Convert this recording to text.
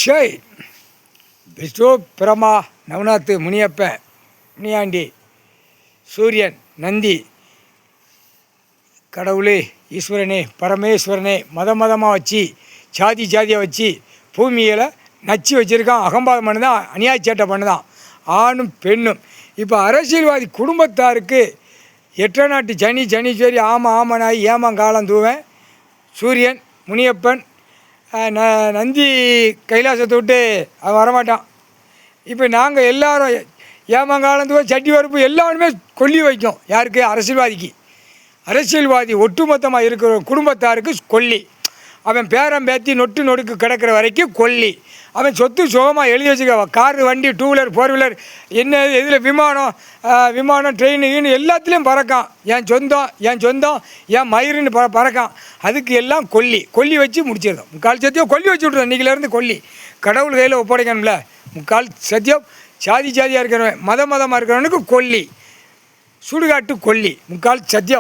Shy Vishnu பிரமா நவநாத் முனியப்பன் முனியாண்டி சூரியன் நந்தி கடவுளே ஈஸ்வரனே பரமேஸ்வரனே மதமாக வச்சு ஜாதியாக வச்சு பூமியில் நச்சு வச்சுருக்கான். அகம்பாதம் பண்ணுதான், அநியாய சேட்டை பண்ணுதான், ஆணும் பெண்ணும். இப்போ அரசியல்வாதி குடும்பத்தாருக்கு எட்ட நாட்டு சனீஸ்வரி ஆமானாய் ஏமாங்காலம் தூவன் சூரியன் முனியப்பன் நந்தி கைலாசத்தை விட்டு அவன் வரமாட்டான். இப்போ நாங்கள் எல்லாரும் ஏமாங்காலம் தூவன் சட்டி வரப்பு எல்லாருமே கொல்லி வைக்கும். யாருக்கு? அரசியல்வாதிக்கு. அரசியல்வாதி ஒட்டுமொத்தமாக இருக்கிற குடும்பத்தாருக்கு கொல்லி. அவன் பேரம் பேத்தி நொட்டு நொடுக்கு கிடக்கிற வரைக்கும் கொல்லி. அவன் சொத்து சுகமாக எழுதி வச்சுக்க. காரு வண்டி 2 வீலர் 4 வீலர் என்ன இதில் விமானம் ட்ரெயின் எல்லாத்துலேயும் பறக்கான். என் சொந்தம் என் மயிருன்னு பறக்கான். அதுக்கு எல்லாம் கொல்லி வச்சு முடிச்சிருந்தோம். முக்கால் சத்தியம் கொல்லி வச்சு விட்ருந்தோம். இன்றைக்கிலேருந்து கொல்லி கடவுள் கையில் ஒப்படைக்கணும்ல. முக்கால் சத்தியம் ஜாதியாக இருக்கிறவன் மதமாக இருக்கிறவனுக்கு கொல்லி, சுடுகாட்டு கொல்லி, முக்கால் சத்தியம்.